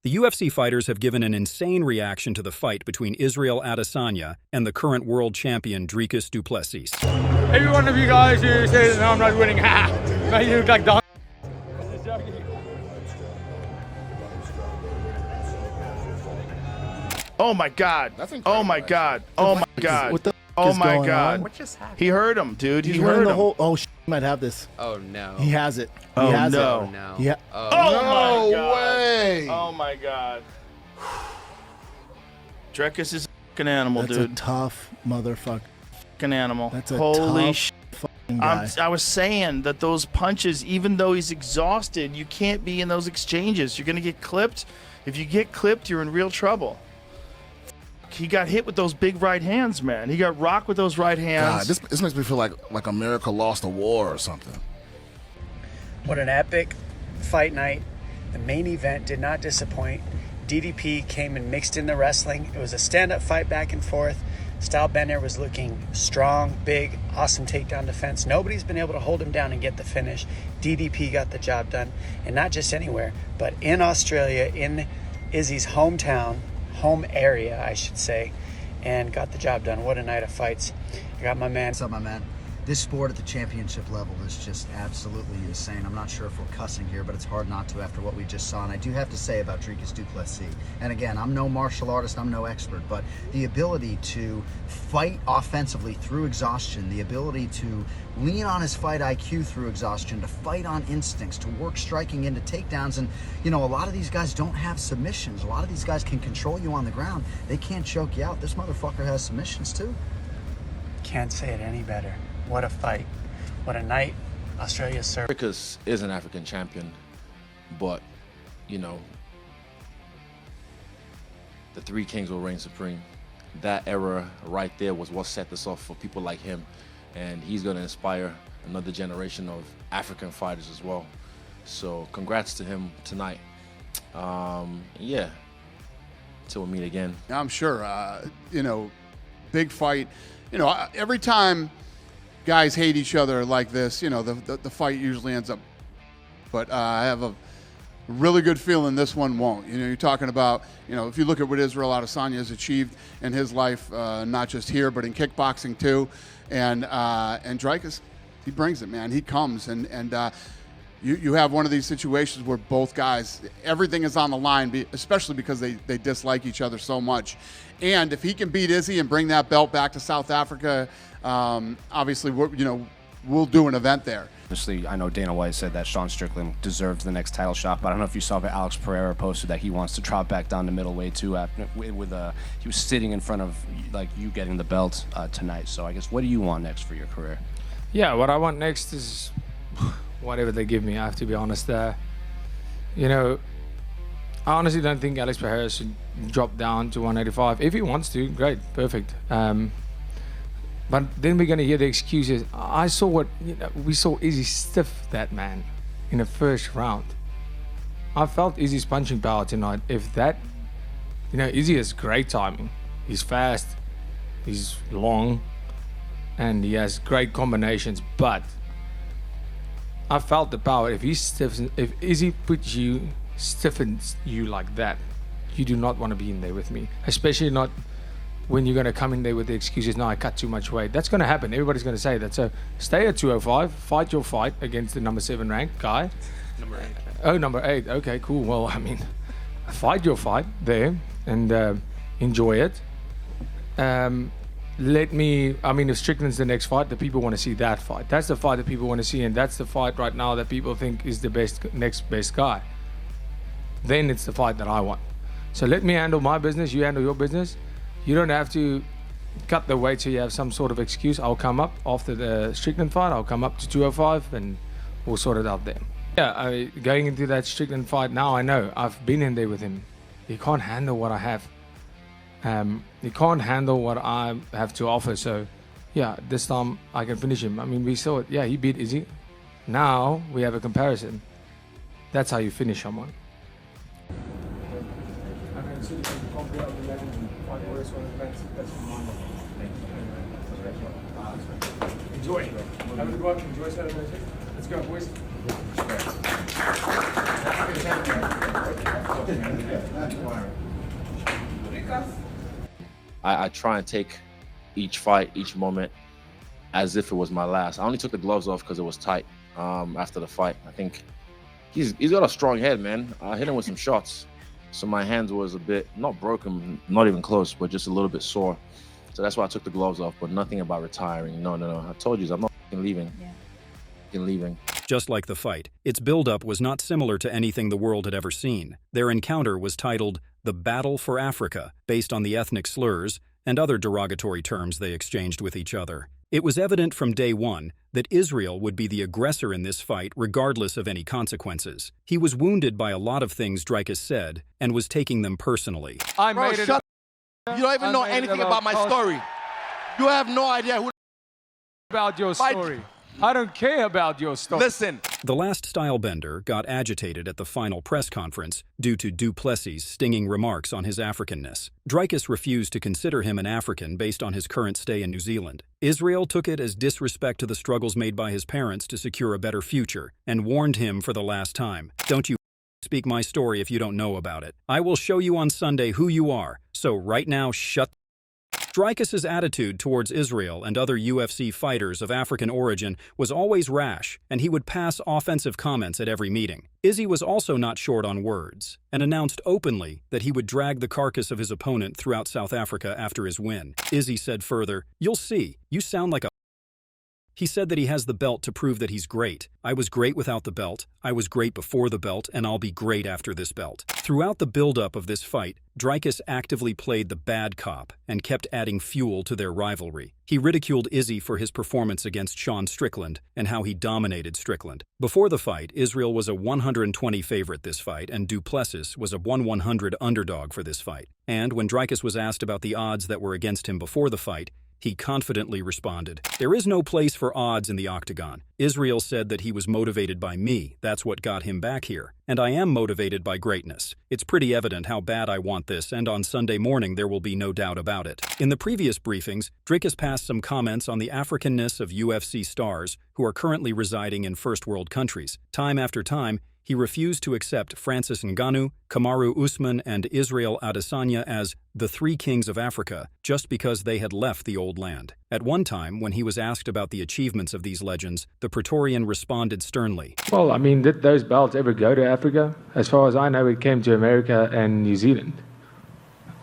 The UFC fighters have given an insane reaction to the fight between Israel Adesanya and the current world champion Dricus du Plessis. Every one of you guys who says, no, I'm not winning, ha! Make you look like dog. Oh my God! Oh my God! Oh my God! What the Oh is my going God! on? What just happened? He heard him, dude. He He's heard wearing the him. whole. Oh, he might have this. Oh no. He has it. He Oh, has no. it. Oh no. Yeah. Oh Oh, my God. way. Oh my God! Dricus is a fucking animal, That's dude. a tough motherfucker. Fucking animal. That's a Holy tough sh! fucking guy. I was saying that those punches, even though he's exhausted, you can't be in those exchanges. You're gonna get clipped. If you get clipped, you're in real trouble. He got hit with those big right hands, man. He got rocked with those right hands. God, this makes me feel like America lost a war or something. What an epic fight night. The main event did not disappoint. DDP came and mixed in the wrestling. It was a stand-up fight back and forth. Stylebender was looking strong, big, awesome takedown defense. Nobody's been able to hold him down and get the finish. DDP got the job done. And not just anywhere, but in Australia, in Izzy's hometown, home area, I should say, and got the job done. What a night of fights. I got my man. What's up, my man? This sport at the championship level is just absolutely insane. I'm not sure if we're cussing here, but it's hard not to after what we just saw. And I do have to say about Dricus du Plessis, and again, I'm no martial artist, I'm no expert, but the ability to fight offensively through exhaustion, the ability to lean on his fight IQ through exhaustion, to fight on instincts, to work striking into takedowns. And, you know, a lot of these guys don't have submissions. A lot of these guys can control you on the ground. They can't choke you out. This motherfucker has submissions too. Can't say it any better. What a fight. What a night. Australia served. Dricus is an African champion, but, you know, the Three Kings will reign supreme. That era right there was what set this off for people like him, and he's going to inspire another generation of African fighters as well. So congrats to him tonight. Yeah, till we meet again. I'm sure, you know, big fight. You know, every time guys hate each other like this, you know, the fight usually ends up. But I have a really good feeling this one won't. You know, you're talking about, you know, if you look at what Israel Adesanya has achieved in his life, not just here, but in kickboxing too. And Dricus, he brings it, man. He comes. And you have one of these situations where both guys, everything is on the line, especially because they dislike each other so much. And if he can beat Izzy and bring that belt back to South Africa, obviously, we'll do an event there. Obviously, I know Dana White said that Sean Strickland deserves the next title shot, but I don't know if you saw that Alex Pereira posted that he wants to drop back down to middleweight too. He was sitting in front of like you getting the belt tonight. So I guess what do you want next for your career? Yeah, what I want next is whatever they give me. I have to be honest. You know, I honestly don't think Alex Pereira should drop down to 185. If he wants to, great, perfect. But then we're going to hear the excuses. I saw we saw Izzy stiff that man in the first round. I felt Izzy's punching power tonight. If that, you know, Izzy has great timing. He's fast, he's long, and he has great combinations. But I felt the power. If Izzy stiffens you like that, you do not want to be in there with me, especially not when you're going to come in there with the excuses, no, I cut too much weight. That's going to happen. Everybody's going to say that. So stay at 205, fight your fight against the number 7 ranked guy. Number 8. Oh, number 8. Okay, cool. Well, I mean, fight your fight there and enjoy it. If Strickland's the next fight, the people want to see that fight. That's the fight that people want to see, and that's the fight right now that people think is the next best guy. Then it's the fight that I want. So let me handle my business, you handle your business. You don't have to cut the weight so you have some sort of excuse. I'll come up after the Strickland fight. I'll come up to 205 and we'll sort it out there. Yeah, going into that Strickland fight now, I know. I've been in there with him. He can't handle what I have. He can't handle what I have to offer. So, yeah, this time I can finish him. I mean, we saw it. Yeah, he beat Izzy. Now we have a comparison. That's how you finish someone. Enjoy. Have a good one. Enjoy Saturday. Let's go, boys. I try and take each fight, each moment, as if it was my last. I only took the gloves off because it was tight after the fight. I think he's got a strong head, man. I hit him with some shots, so my hands was a bit, not broken, not even close, but just a little bit sore. So that's why I took the gloves off, but nothing about retiring. No. I told you, I'm not leaving. Leaving. Just like the fight, its build-up was not similar to anything the world had ever seen. Their encounter was titled The Battle for Africa, based on the ethnic slurs and other derogatory terms they exchanged with each other. It was evident from day one that Israel would be the aggressor in this fight regardless of any consequences. He was wounded by a lot of things Dricus said and was taking them personally. Bro, shut up. You don't even know anything about my story. You have no idea who about your story. I don't care about your story. Listen. The last stylebender got agitated at the final press conference due to du Plessis' stinging remarks on his Africanness. Dricus refused to consider him an African based on his current stay in New Zealand. Israel took it as disrespect to the struggles made by his parents to secure a better future and warned him for the last time. Don't you speak my story if you don't know about it. I will show you on Sunday who you are. So right now, shut. Dricus's attitude towards Israel and other UFC fighters of African origin was always rash, and he would pass offensive comments at every meeting. Izzy was also not short on words, and announced openly that he would drag the carcass of his opponent throughout South Africa after his win. Izzy said further, "You'll see, you sound like a..." He said that he has the belt to prove that he's great. I was great without the belt, I was great before the belt, and I'll be great after this belt. Throughout the build-up of this fight, Dricus actively played the bad cop and kept adding fuel to their rivalry. He ridiculed Izzy for his performance against Sean Strickland and how he dominated Strickland. Before the fight, Israel was a 120 favorite this fight, and du Plessis was a 1/100 underdog for this fight. And when Dricus was asked about the odds that were against him before the fight, he confidently responded, "There is no place for odds in the octagon. Israel said that he was motivated by me. That's what got him back here. And I am motivated by greatness. It's pretty evident how bad I want this, and on Sunday morning there will be no doubt about it." In the previous briefings, Dricus passed some comments on the Africanness of UFC stars who are currently residing in first world countries. Time after time, he refused to accept Francis Ngannou, Kamaru Usman, and Israel Adesanya as the three kings of Africa just because they had left the old land. At one time, when he was asked about the achievements of these legends, the Praetorian responded sternly, Well, I mean, did those belts ever go to Africa? As far as I know, it came to America and New Zealand.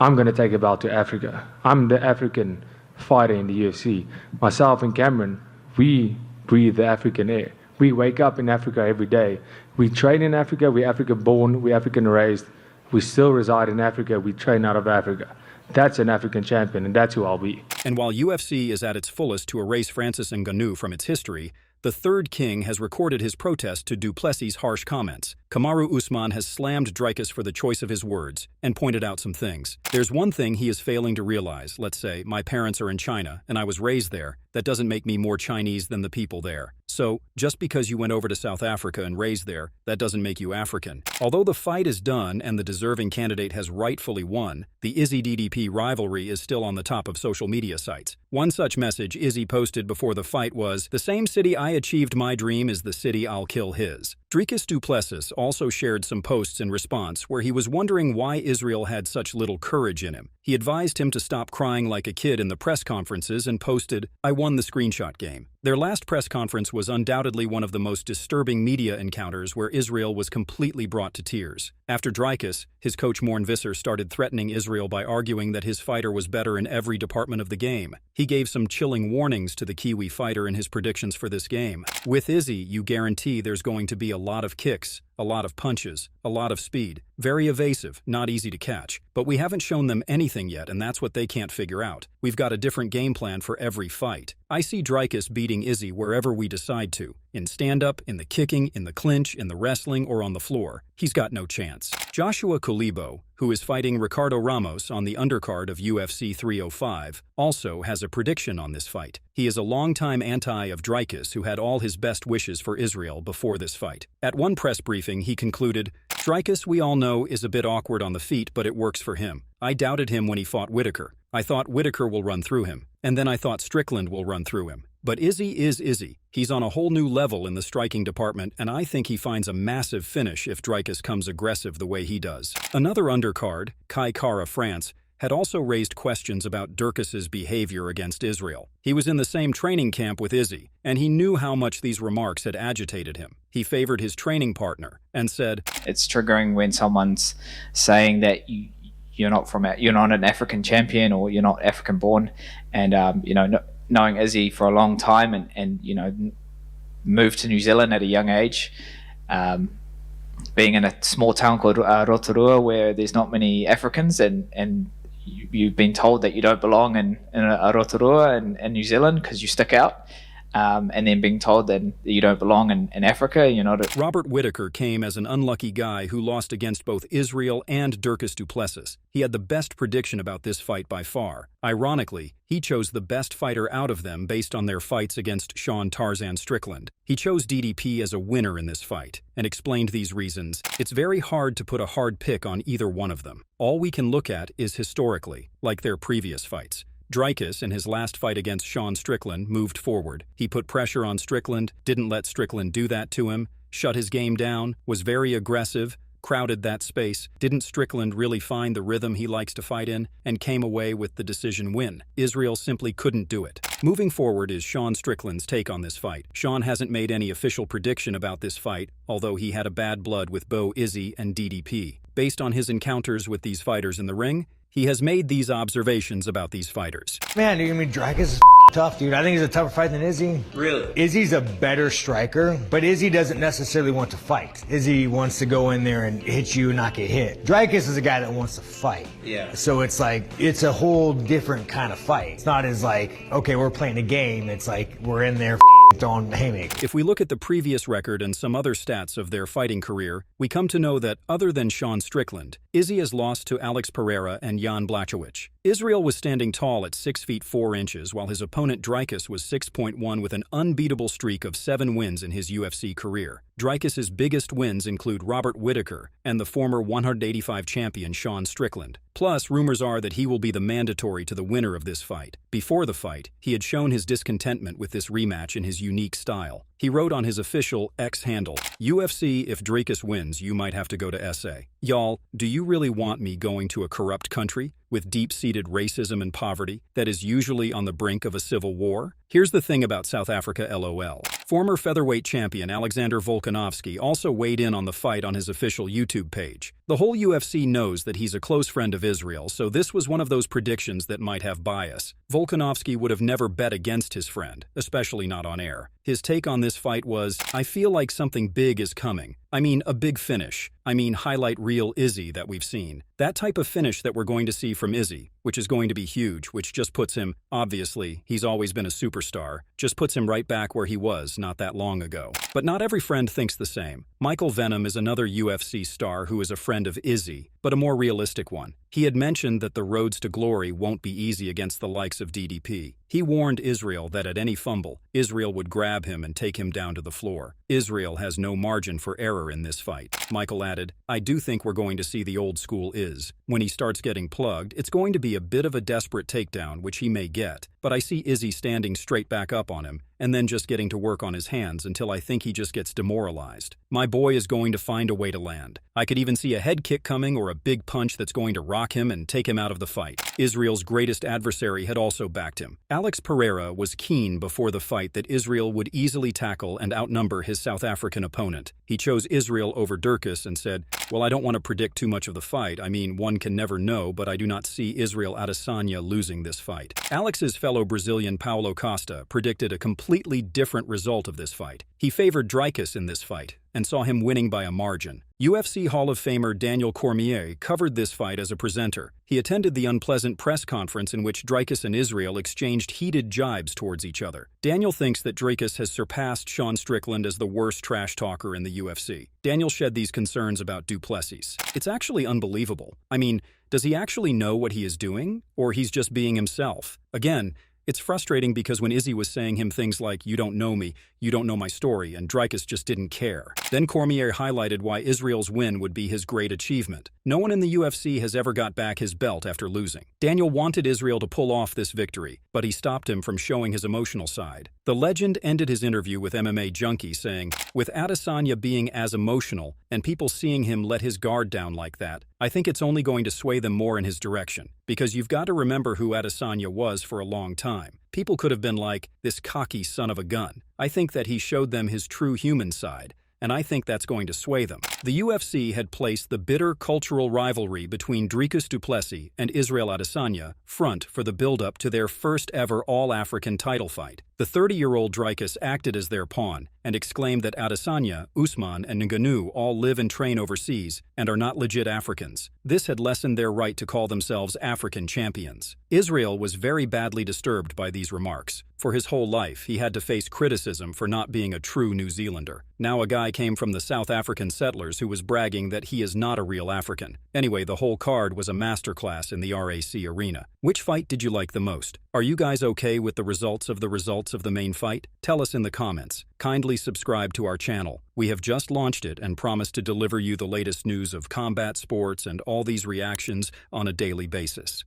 I'm going to take a belt to Africa. I'm the African fighter in the UFC. Myself and Cameron, we breathe the African air. We wake up in Africa every day. We train in Africa, we're African born, we're African raised. We still reside in Africa, we train out of Africa. That's an African champion, and that's who I'll be. And while UFC is at its fullest to erase Francis Ngannou from its history, the third king has recorded his protest to du Plessis' harsh comments. Kamaru Usman has slammed Dricus for the choice of his words and pointed out some things. There's one thing he is failing to realize. Let's say my parents are in China and I was raised there. That doesn't make me more Chinese than the people there. So, just because you went over to South Africa and raised there, that doesn't make you African. Although the fight is done and the deserving candidate has rightfully won, the Izzy-DDP rivalry is still on the top of social media sites. One such message Izzy posted before the fight was, "The same city I achieved my dream is the city I'll kill his." Dricus du Plessis also shared some posts in response where he was wondering why Israel had such little courage in him. He advised him to stop crying like a kid in the press conferences and posted, "I won the screenshot game." Their last press conference was undoubtedly one of the most disturbing media encounters where Israel was completely brought to tears. After Dricus, his coach Morn Visser started threatening Israel by arguing that his fighter was better in every department of the game. He gave some chilling warnings to the Kiwi fighter in his predictions for this game. With Izzy, you guarantee there's going to be a lot of kicks, a lot of punches, a lot of speed. Very evasive, not easy to catch. But we haven't shown them anything yet, and that's what they can't figure out. We've got a different game plan for every fight. I see Dricus beating Izzy wherever we decide to. In stand-up, in the kicking, in the clinch, in the wrestling, or on the floor. He's got no chance. Joshua Kulibo, who is fighting Ricardo Ramos on the undercard of UFC 305, also has a prediction on this fight. He is a longtime anti of Dricus who had all his best wishes for Israel before this fight. At one press briefing, he concluded, "Dricus, we all know, is a bit awkward on the feet, but it works for him. I doubted him when he fought Whitaker. I thought Whitaker will run through him, and then I thought Strickland will run through him. But Izzy is Izzy. He's on a whole new level in the striking department, and I think he finds a massive finish if Dricus comes aggressive the way he does. Another undercard, Kai Kara France, had also raised questions about Dricus's behavior against Israel. He was in the same training camp with Izzy, and he knew how much these remarks had agitated him. He favored his training partner and said, "It's triggering when someone's saying that you're not an African champion, or you're not African born." And knowing Izzy for a long time and moved to New Zealand at a young age, being in a small town called Rotorua where there's not many Africans, and you've been told that you don't belong in Rotorua and New Zealand because you stick out, and then being told that you don't belong in Africa. Robert Whittaker came as an unlucky guy who lost against both Israel and Dricus du Plessis. He had the best prediction about this fight by far. Ironically, he chose the best fighter out of them based on their fights against Sean Tarzan Strickland. He chose DDP as a winner in this fight, and explained these reasons. It's very hard to put a hard pick on either one of them. All we can look at is historically, like their previous fights. Dricus, in his last fight against Sean Strickland, moved forward. He put pressure on Strickland, didn't let Strickland do that to him, shut his game down, was very aggressive, crowded that space. Didn't Strickland really find the rhythm he likes to fight in, and came away with the decision win? Israel simply couldn't do it. Moving forward is Sean Strickland's take on this fight. Sean hasn't made any official prediction about this fight, although he had a bad blood with Bo Izzy and DDP. Based on his encounters with these fighters in the ring, he has made these observations about these fighters. Man, dude, Dricus is tough, dude. I think he's a tougher fight than Izzy. Really? Izzy's a better striker, but Izzy doesn't necessarily want to fight. Izzy wants to go in there and hit you and not get hit. Dricus is a guy that wants to fight. Yeah. So it's like, it's a whole different kind of fight. It's not as like, okay, we're playing a game. It's like, we're in there throwing haymakers. If we look at the previous record and some other stats of their fighting career, we come to know that other than Sean Strickland, Izzy has lost to Alex Pereira and Jan Blachowicz. Israel was standing tall at 6 feet 4 inches, while his opponent Dricus was 6.1 with an unbeatable streak of 7 wins in his UFC career. Dricus's biggest wins include Robert Whittaker and the former 185 champion Sean Strickland. Plus, rumors are that he will be the mandatory to the winner of this fight. Before the fight, he had shown his discontentment with this rematch in his unique style. He wrote on his official X handle, "UFC, if Dricus wins, you might have to go to SA. Y'all, do you really want me going to a corrupt country with deep-seated racism and poverty that is usually on the brink of a civil war? Here's the thing about South Africa, LOL. Former featherweight champion Alexander Volkanovski also weighed in on the fight on his official YouTube page. The whole UFC knows that he's a close friend of Israel, so this was one of those predictions that might have bias. Volkanovski would have never bet against his friend, especially not on air. His take on this fight was, "I feel like something big is coming. I mean, a big finish. I mean, highlight reel Izzy that we've seen. That type of finish that we're going to see from Izzy, which is going to be huge, which just puts him, obviously, he's always been a superstar, just puts him right back where he was not that long ago." But not every friend thinks the same. Michael Venom is another UFC star who is a friend of Izzy, but a more realistic one. He had mentioned that the roads to glory won't be easy against the likes of DDP. He warned Israel that at any fumble, Israel would grab him and take him down to the floor. Israel has no margin for error in this fight. Michael added, "I do think we're going to see the old school Iz. When he starts getting plugged, it's going to be a bit of a desperate takedown, which he may get, but I see Izzy standing straight back up on him, and then just getting to work on his hands until I think he just gets demoralized. My boy is going to find a way to land. I could even see a head kick coming or a big punch that's going to rock him and take him out of the fight." Israel's greatest adversary had also backed him. Alex Pereira was keen before the fight that Israel would easily tackle and outnumber his South African opponent. He chose Israel over Dricus and said, "Well, I don't want to predict too much of the fight. I mean, one can never know, but I do not see Israel Adesanya losing this fight." Alex's fellow Brazilian Paulo Costa predicted a completely different result of this fight. He favored Dricus in this fight and saw him winning by a margin. UFC Hall of Famer Daniel Cormier covered this fight as a presenter. He attended the unpleasant press conference in which Dricus and Israel exchanged heated jibes towards each other. Daniel thinks that Dricus has surpassed Sean Strickland as the worst trash talker in the UFC. Daniel shed these concerns about du Plessis. It's actually unbelievable. I mean, does he actually know what he is doing? Or he's just being himself? Again, It's frustrating because when Izzy was saying him things like, "You don't know me, you don't know my story," and Dricus just didn't care. Then Cormier highlighted why Israel's win would be his great achievement. No one in the UFC has ever got back his belt after losing. Daniel wanted Israel to pull off this victory, but he stopped him from showing his emotional side. The legend ended his interview with MMA Junkie saying, "With Adesanya being as emotional and people seeing him let his guard down like that, I think it's only going to sway them more in his direction. Because you've got to remember who Adesanya was for a long time. People could have been like, this cocky son of a gun. I think that he showed them his true human side, and I think that's going to sway them." The UFC had placed the bitter cultural rivalry between Dricus du Plessis and Israel Adesanya front for the build-up to their first-ever All-African title fight. The 30-year-old Dricus acted as their pawn and exclaimed that Adesanya, Usman, and Ngannou all live and train overseas and are not legit Africans. This had lessened their right to call themselves African champions. Israel was very badly disturbed by these remarks. For his whole life, he had to face criticism for not being a true New Zealander. Now a guy came from the South African settlers who was bragging that he is not a real African. Anyway, the whole card was a masterclass in the RAC arena. Which fight did you like the most? Are you guys okay with the results of the main fight? Tell us in the comments. Kindly subscribe to our channel. We have just launched it and promise to deliver you the latest news of combat sports and all these reactions on a daily basis.